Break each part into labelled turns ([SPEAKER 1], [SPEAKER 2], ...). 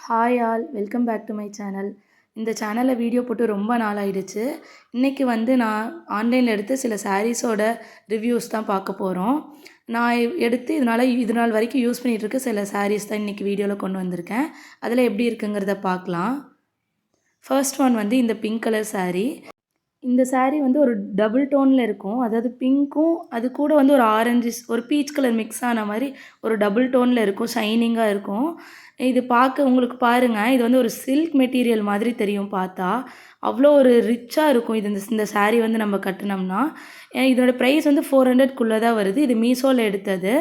[SPEAKER 1] Hi all welcome back to my channel. இந்த சேனலில் video போட்டு ரொம்ப நாள் ஆயிடுச்சு. இன்றைக்கி நான் ஆன்லைனில் எடுத்து சில சாரீஸோட ரிவ்யூஸ் தான் பார்க்க போகிறோம். நான் எடுத்து இது நாள் வரைக்கும் யூஸ் பண்ணிகிட்ருக்க சில சாரீஸ் தான் இன்றைக்கி வீடியோவில் கொண்டு வந்திருக்கேன். அதில் எப்படி இருக்குங்கிறத பார்க்கலாம். ஃபர்ஸ்ட் ஒன் இந்த பிங்க் கலர் சாரீ. இந்த சாரீ ஒரு டபுள் டோனில் இருக்கும். அதாவது பிங்க்கும் அது கூட ஒரு ஆரஞ்சு ஒரு பீச் கலர் மிக்ஸ் ஆன மாதிரி ஒரு டபுள் டோனில் இருக்கும். ஷைனிங்காக இருக்கும். இது பார்க்க உங்களுக்கு பாருங்கள், இது ஒரு சில்க் மெட்டீரியல் மாதிரி தெரியும் பார்த்தா. அவ்வளோ ஒரு ரிச்சாக இருக்கும். இந்த சாரீ நம்ம கட்டினோம்னா. இதோட ப்ரைஸ் 400க்குள்ளே தான் வருது. இது மீஷோவில் எடுத்தது.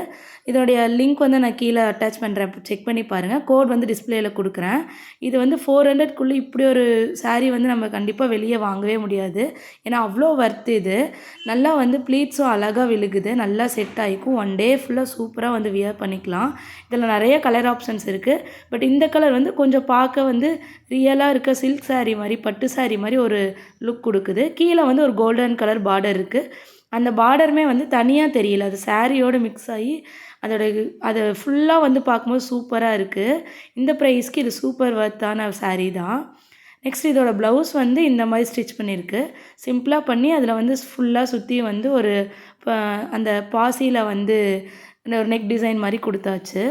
[SPEAKER 1] இதோடைய லிங்க் நான் கீழே அட்டாச் பண்ணுறேன், செக் பண்ணி பாருங்கள். கோட் டிஸ்பிளேயில் கொடுக்குறேன். இது 400க்குள்ளே இப்படி ஒரு சாரீ நம்ம கண்டிப்பாக வெளியே வாங்கவே முடியாது. ஏன்னா அவ்வளோ வர்த்து இது. நல்லா ப்ளீட்ஸும் அழகாக விழுகுது. நல்லா செட் ஆகிக்கும். ஒன் டே ஃபுல்லாக சூப்பராக வியர் பண்ணிக்கலாம். இதில் நிறைய கலர் ஆப்ஷன்ஸ் இருக்குது. பட் இந்த கலர் கொஞ்சம் பார்க்க ரியலாக இருக்க சில்க் சாரீ மாதிரி, பட்டு சாரீ மாதிரி ஒரு லுக் கொடுக்குது. கீழே ஒரு கோல்டன் கலர் பார்டர் இருக்குது. அந்த பார்டருமே தனியாக தெரியல, அது சாரியோடு மிக்ஸ் ஆகி அதை ஃபுல்லாக பார்க்கும்போது சூப்பராக இருக்குது. இந்த ப்ரைஸ்க்கு இது சூப்பர் வர்த்தான சாரீ தான். நெக்ஸ்ட் இதோட ப்ளவுஸ் இந்த மாதிரி ஸ்டிச் பண்ணியிருக்கு. சிம்பிளாக பண்ணி அதில் ஃபுல்லாக சுற்றி ஒரு அந்த பாசியில் ஒரு நெக் டிசைன் மாதிரி கொடுத்தாச்சு.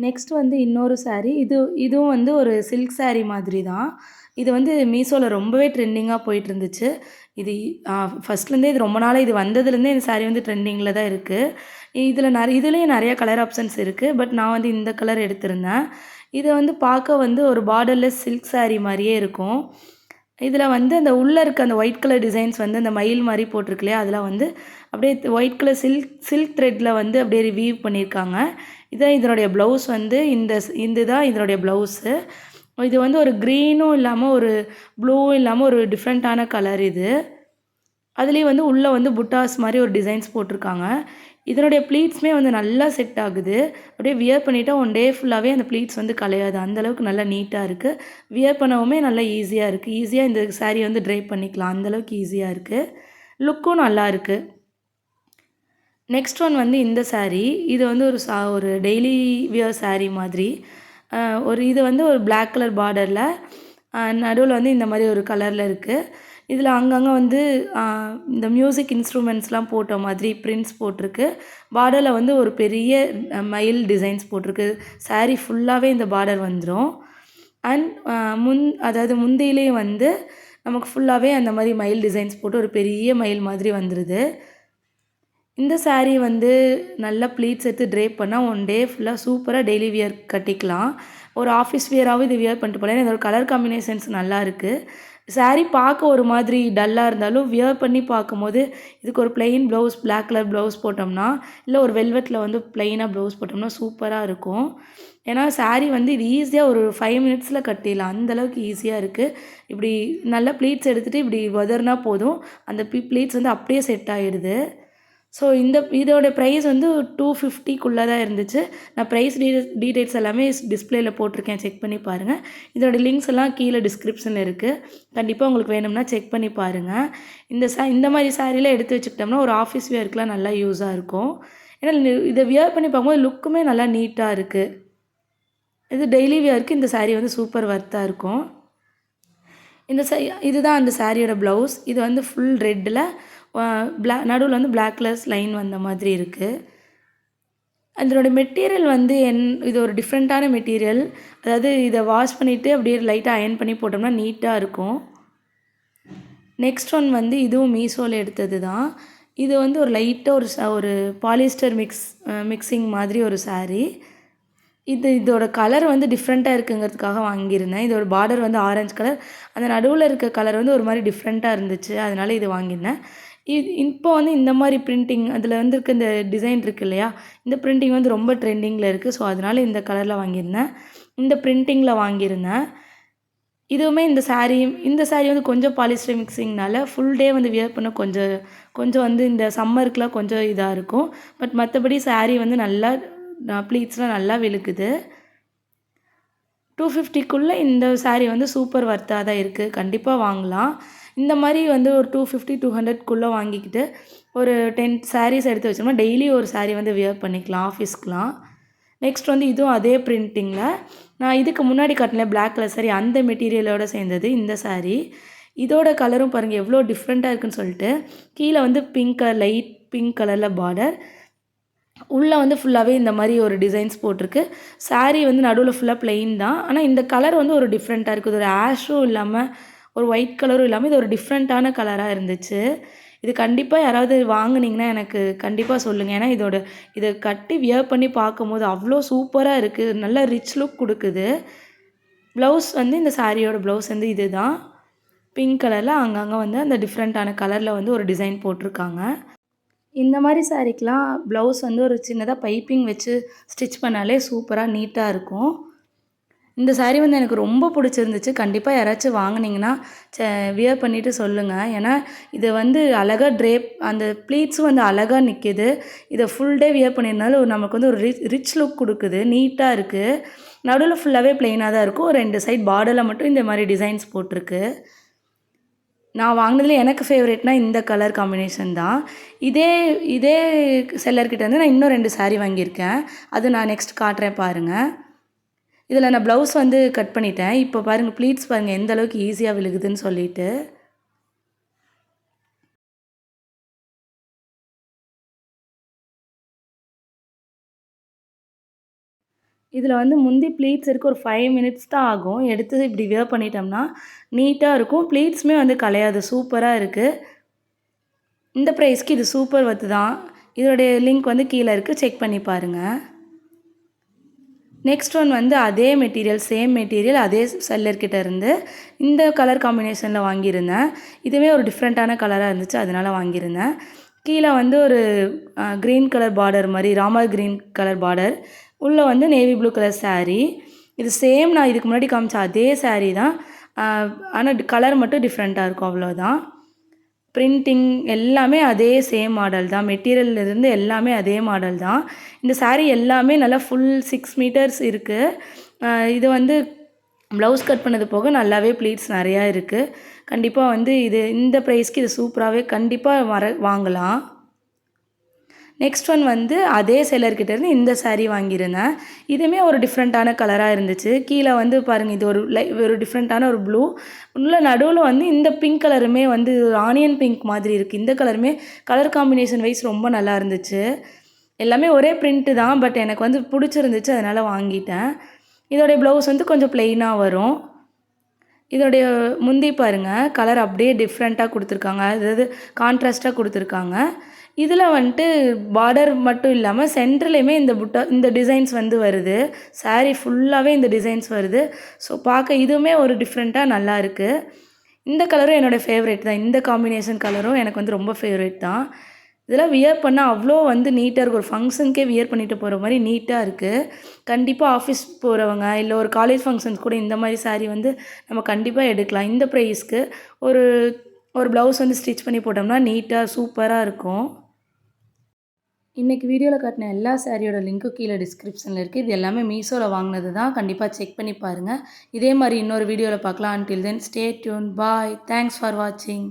[SPEAKER 1] நெக்ஸ்ட் இன்னொரு சாரீ. இதுவும் ஒரு சில்க் சாரீ மாதிரி தான். இது மீஷோவில் ரொம்பவே ட்ரெண்டிங்காக போயிட்டுருந்துச்சு. இது ஃபஸ்ட்லேருந்தே இது ரொம்ப நாளாக இது வந்ததுலேருந்தே இந்த சாரீ ட்ரெண்டிங்கில் தான் இருக்குது. இதுலேயும் நிறைய கலர் ஆப்ஷன்ஸ் இருக்குது. பட் நான் இந்த கலர் எடுத்திருந்தேன். இதை பார்க்க ஒரு பார்டர்லெஸ் சில்க் சாரீ மாதிரியே இருக்கும். இதில் அந்த உள்ளே இருக்க அந்த ஒயிட் கலர் டிசைன்ஸ் அந்த மயில் மாதிரி போட்டிருக்கு இல்லையா, அதில் அப்படியே ஒயிட் கலர் சில்க் த்ரெட்டில் அப்படியே வீவ் பண்ணியிருக்காங்க. இதான் இதனுடைய ப்ளவுஸ். இதுதான் இதனுடைய ப்ளவுஸு. இது ஒரு க்ரீனும் இல்லாமல் ஒரு ப்ளூவும் இல்லாமல் ஒரு டிஃப்ரெண்ட்டான கலர் இது. அதுலேயும் உள்ளே புட்டாஸ் மாதிரி ஒரு டிசைன்ஸ் போட்டிருக்காங்க. இதனுடைய ப்ளீட்ஸுமே நல்லா செட் ஆகுது. அப்படியே வியர் பண்ணிவிட்டா ஒன் டே ஃபுல்லாகவே அந்த ப்ளீட்ஸ் கலையாது. அந்தளவுக்கு நல்லா நீட்டாக இருக்குது. வியர் பண்ணவுமே நல்லா ஈஸியாக இருக்குது. ஈஸியாக இந்த சாரீ ட்ரைப் பண்ணிக்கலாம். அந்தளவுக்கு ஈஸியாக இருக்குது. லுக்கும் நல்லா இருக்குது. நெக்ஸ்ட் ஒன் இந்த சாரீ. இது ஒரு டெய்லி வியர் சாரீ மாதிரி. இது ஒரு பிளாக் கலர் பார்டரில் நடுவில் இந்த மாதிரி ஒரு கலரில் இருக்குது. இதில் அங்கங்கே இந்த மியூசிக் இன்ஸ்ட்ருமெண்ட்ஸ்லாம் போட்ட மாதிரி பிரிண்ட்ஸ் போட்டிருக்கு. பார்டரில் ஒரு பெரிய மயில் டிசைன்ஸ் போட்டிருக்கு. சாரீ ஃபுல்லாகவே இந்த பார்டர் வந்துடும். அண்ட் அதாவது முந்தியிலேயும் நமக்கு ஃபுல்லாகவே அந்த மாதிரி மயில் டிசைன்ஸ் போட்டு ஒரு பெரிய மயில் மாதிரி வந்துடுது. இந்த சாரீ நல்லா ப்ளீட்ஸ் எடுத்து ட்ரேப் பண்ணால் ஒன் டே ஃபுல்லாக சூப்பராக டெய்லி வியர் கட்டிக்கலாம். ஒரு ஆஃபீஸ் வியராகவும் இது வியர் பண்ணிட்டு போகலாம். இதோட கலர் காம்பினேஷன்ஸ் நல்லா இருக்குது. சாரீ பார்க்க ஒரு மாதிரி டல்லாக இருந்தாலும் வியர் பண்ணி பார்க்கும்போது இதுக்கு ஒரு plain blouse, black colour blouse போட்டோம்னா, இல்லை ஒரு வெல்வெட்டில் ப்ளெயினாக ப்ளவுஸ் போட்டோம்னா சூப்பராக இருக்கும். ஏன்னா சாரீ இது ஈஸியாக ஒரு 5 மினிட்ஸில் கட்டிடலாம். அந்தளவுக்கு ஈஸியாக இருக்குது. இப்படி நல்லா ப்ளீட்ஸ் எடுத்துகிட்டு இப்படி உதறினா போதும், அந்த ப்ளீட்ஸ் அப்படியே செட் ஆகிடுது. ஸோ இதோட ப்ரைஸ் 250க்குள்ளே தான் இருந்துச்சு. நான் ப்ரைஸ் டீட்டெயில்ஸ் எல்லாமே டிஸ்பிளேயில் போட்டிருக்கேன், செக் பண்ணி பாருங்கள். இதோட லிங்க்ஸ் எல்லாம் கீழே டிஸ்கிரிப்ஷனில் இருக்குது. கண்டிப்பாக உங்களுக்கு வேணும்னா செக் பண்ணி பாருங்கள். இந்த மாதிரி சாரீலாம் எடுத்து வச்சுக்கிட்டோம்னா ஒரு ஆஃபீஸ் வியர்க்கெலாம் நல்லா யூஸாக இருக்கும். ஏன்னா இதை வியர் பண்ணி பார்க்கும்போது லுக்குமே நல்லா நீட்டாக இருக்குது. இது டெய்லி வியருக்கு இந்த சாரீ சூப்பர் வர்த்தாக இருக்கும். இதுதான் அந்த சாரியோட ப்ளவுஸ். இது ஃபுல் ரெட்டில் நடுவில் பிளாக் கலர்ஸ் லைன் வந்த மாதிரி இருக்குது. அதனோட மெட்டீரியல் இது ஒரு டிஃப்ரெண்ட்டான மெட்டீரியல். அதாவது இதை வாஷ் பண்ணிவிட்டு அப்படியே லைட்டாக அயர்ன் பண்ணி போட்டோம்னா நீட்டாக இருக்கும். நெக்ஸ்ட் ஒன் இதுவும் மீஷோவில் எடுத்தது தான். இது ஒரு லைட்டாக ஒரு பாலிஸ்டர் மிக்சிங் மாதிரி ஒரு சாரீ. இதோட கலர் டிஃப்ரெண்ட்டாக இருக்குங்கிறதுக்காக வாங்கியிருந்தேன். இதோட பார்டர் ஆரஞ்சு கலர், அந்த நடுவில் இருக்க கலர் ஒரு மாதிரி டிஃப்ரெண்ட்டாக இருந்துச்சு. அதனால் இது வாங்கியிருந்தேன். இப்போ இந்த மாதிரி பிரிண்டிங் அதில் இருக்க இந்த டிசைன் இருக்குது இல்லையா, இந்த பிரிண்டிங் ரொம்ப ட்ரெண்டிங்கில் இருக்குது. ஸோ அதனால் இந்த கலரில் வாங்கியிருந்தேன். இந்த பிரிண்டிங்கில் வாங்கியிருந்தேன். இதுவுமே இந்த சாரீ கொஞ்சம் பாலிஸ்டர் மிக்சிங்னால ஃபுல் டே வியர் பண்ண கொஞ்சம் இந்த சம்மருக்குலாம் கொஞ்சம் இதாக இருக்கும். பட் மற்றபடி சாரீ நல்லா ப்ளீட்ஸ்லாம் நல்லா விழுகுது. 250க்குள்ளே இந்த சாரீ வந்து சூப்பர் வொர்த்தாக தான் இருக்குது. கண்டிப்பாக வாங்கலாம். இந்த மாதிரி வந்து ஒரு 250, 200க்குள்ளே வாங்கிக்கிட்டு ஒரு 10 சாரீஸ் எடுத்து வச்சோம்னா டெய்லி ஒரு சாரீ வந்து வியர் பண்ணிக்கலாம் ஆஃபீஸ்க்குலாம். நெக்ஸ்ட் வந்து இதுவும் அதே பிரிண்டிங்கில் நான் இதுக்கு முன்னாடி காட்டினேன் பிளாக் கலர் சாரீ, அந்த மெட்டீரியலோடு சேர்ந்தது இந்த சாரீ. இதோட கலரும் பாருங்கள் எவ்வளோ டிஃப்ரெண்ட்டாக இருக்குன்னு சொல்லிட்டு. கீழே வந்து பிங்க் கலர், லைட் பிங்க் கலரில் பார்டர், உள்ளே வந்து ஃபுல்லாகவே இந்த மாதிரி ஒரு டிசைன்ஸ் போட்டிருக்கு. சாரீ வந்து நடுவில் ஃபுல்லாக ப்ளெயின் தான். ஆனால் இந்த கலர் வந்து ஒரு டிஃப்ரெண்ட்டாக இருக்குது. ஒரு ஆஷும் இல்லாமல் ஒரு ஒயிட் கலரும் இல்லாமல் இது ஒரு டிஃப்ரெண்ட்டான கலராக இருந்துச்சு. இது கண்டிப்பாக யாராவது வாங்குனீங்கன்னா எனக்கு கண்டிப்பாக சொல்லுங்கள். ஏன்னா இதை கட்டி வியர் பண்ணி பார்க்கும்போது அவ்வளோ சூப்பராக இருக்குது. நல்ல ரிச் லுக் கொடுக்குது. ப்ளவுஸ் வந்து இந்த சாரியோட ப்ளவுஸ் வந்து இது தான். பிங்க் கலரில் அங்கங்கே வந்து அந்த டிஃப்ரெண்ட்டான கலரில் வந்து ஒரு டிசைன் போட்டிருக்காங்க. இந்த மாதிரி சாரீக்கெலாம் ப்ளவுஸ் வந்து ஒரு சின்னதாக பைப்பிங் வச்சு ஸ்டிச் பண்ணாலே சூப்பராக நீட்டாக இருக்கும். இந்த சாரீ வந்து எனக்கு ரொம்ப பிடிச்சிருந்துச்சு. கண்டிப்பாக யாராச்சும் வாங்குனீங்கன்னா வியர் பண்ணிவிட்டு சொல்லுங்கள். ஏன்னா இது வந்து அழகாக அந்த ப்ளீட்ஸும் வந்து அழகாக நிற்கிது. இதை ஃபுல் டே வியர் பண்ணியிருந்தாலும் நமக்கு வந்து ஒரு ரிச் லுக் கொடுக்குது. நீட்டாக இருக்குது. நடுவில் ஃபுல்லாகவே ப்ளெயினாக தான் இருக்கும். ஒரு 2 சைட் பார்டரில் மட்டும் இந்த மாதிரி டிசைன்ஸ் போட்டிருக்கு. நான் வாங்கினதுல எனக்கு ஃபேவரட்னா இந்த கலர் காம்பினேஷன் தான். இதே இதே செல்லர்கிட்ட வந்து நான் இன்னும் 2 சாரீ வாங்கியிருக்கேன். அது நான் நெக்ஸ்ட் காட்டுறேன் பாருங்கள். இதில் நான் ப்ளவுஸ் வந்து கட் பண்ணிட்டேன். இப்போ பாருங்கள் ப்ளீட்ஸ் பாருங்கள் எந்த அளவுக்கு ஈஸியாக விழுகுதுன்னு சொல்லிட்டு. இதில் வந்து முந்தி ப்ளீட்ஸ் இருக்குது. ஒரு 5 மினிட்ஸ் தான் ஆகும். எடுத்து இப்படி வியர் பண்ணிட்டோம்னா நீட்டாக இருக்கும். ப்ளீட்ஸுமே வந்து கலையாது. சூப்பராக இருக்குது. இந்த ப்ரைஸ்க்கு இது சூப்பர் ஒர்த்து தான். இதோடைய லிங்க் வந்து கீழே இருக்குது. செக் பண்ணி பாருங்கள். நெக்ஸ்ட் ஒன் வந்து அதே மெட்டீரியல், சேம் மெட்டீரியல் அதே செல்லர்கிட்ட இருந்து இந்த கலர் காம்பினேஷனில் வாங்கியிருந்தேன். இதுவே ஒரு டிஃப்ரெண்ட்டான கலராக இருந்துச்சு, அதனால் வாங்கியிருந்தேன். கீழே வந்து ஒரு க்ரீன் கலர் பார்டர் மாதிரி, ராமர் க்ரீன் கலர் பார்டர், உள்ளே வந்து நேவி ப்ளூ கலர் சாரீ. இது சேம் நான் இதுக்கு முன்னாடி காமிச்ச அதே சாரீ தான். ஆனால் கலர் மட்டும் டிஃப்ரெண்ட்டாக இருக்கும், அவ்வளோதான். பிரிண்டிங் எல்லாமே அதே சேம் மாடல் தான். மெட்டீரியல்லேருந்து எல்லாமே அதே மாடல் தான். இந்த சாரீ எல்லாமே நல்லா ஃபுல் 6 மீட்டர்ஸ் இருக்குது. இது வந்து ப்ளவுஸ் கட் பண்ணது போக நல்லாவே ப்ளீட்ஸ் நிறையா இருக்குது. கண்டிப்பாக வந்து இந்த ப்ரைஸ்க்கு இது சூப்பராகவே கண்டிப்பாக வாங்கலாம். நெக்ஸ்ட் ஒன் வந்து அதே செல்லர்கிட்டேருந்து இந்த சாரீ வாங்கியிருந்தேன். இதுவுமே ஒரு டிஃப்ரெண்ட்டான கலராக இருந்துச்சு. கீழே வந்து பாருங்கள், இது ஒரு டிஃப்ரெண்ட்டான ஒரு ப்ளூ. உள்ள நடுவில் வந்து இந்த பிங்க் கலருமே வந்து ஆனியன் பிங்க் மாதிரி இருக்குது. இந்த கலருமே கலர் காம்பினேஷன் வைஸ் ரொம்ப நல்லா இருந்துச்சு. எல்லாமே ஒரே பிரிண்ட்டு தான். பட் எனக்கு வந்து பிடிச்சிருந்துச்சு, அதனால் வாங்கிட்டேன். இதோடைய ப்ளவுஸ் வந்து கொஞ்சம் ப்ளெயினாக வரும். இதோடைய முந்தி பாருங்கள், கலர் அப்படியே டிஃப்ரெண்ட்டாக கொடுத்துருக்காங்க. அதாவது கான்ட்ராஸ்ட்டாக கொடுத்துருக்காங்க. இதில் வந்துட்டு பார்டர் மட்டும் இல்லாமல் சென்டர்லேயுமே இந்த டிசைன்ஸ் வந்து வருது. சாரீ ஃபுல்லாகவே இந்த டிசைன்ஸ் வருது. ஸோ பார்க்க இதுவுமே ஒரு டிஃப்ரெண்ட்டாக நல்லா இருக்குது. இந்த கலரும் என்னோடய ஃபேவரட் தான். இந்த காம்பினேஷன் கலரும் எனக்கு வந்து ரொம்ப ஃபேவரட் தான். இதெல்லாம் வியர் பண்ணால் அவ்வளோ வந்து நீட்டாக இருக்கும். ஒரு ஃபங்க்ஷனுக்கே வியர் பண்ணிட்டு போகிற மாதிரி நீட்டாக இருக்குது. கண்டிப்பாக ஆஃபீஸ் போகிறவங்க இல்லை ஒரு காலேஜ் ஃபங்க்ஷன்ஸ் கூட இந்த மாதிரி சாரீ வந்து நம்ம கண்டிப்பாக எடுக்கலாம். இந்த ப்ரைஸ்க்கு ஒரு ஒரு ப்ளவுஸ் வந்து ஸ்டிச் பண்ணி போட்டோம்னா நீட்டாக சூப்பராக இருக்கும். இன்றைக்கி வீடியோவில் காட்டின எல்லா சாரியோட லிங்க்கும் கீழே டிஸ்கிரிப்ஷனில் இருக்குது. இது எல்லாமே மீஷோவில் வாங்கினது தான். கண்டிப்பாக செக் பண்ணி பாருங்கள். இதே மாதிரி இன்னொரு வீடியோவில் பார்க்கலாம். Until then stay tune. Bye. Thanks for வாட்சிங்.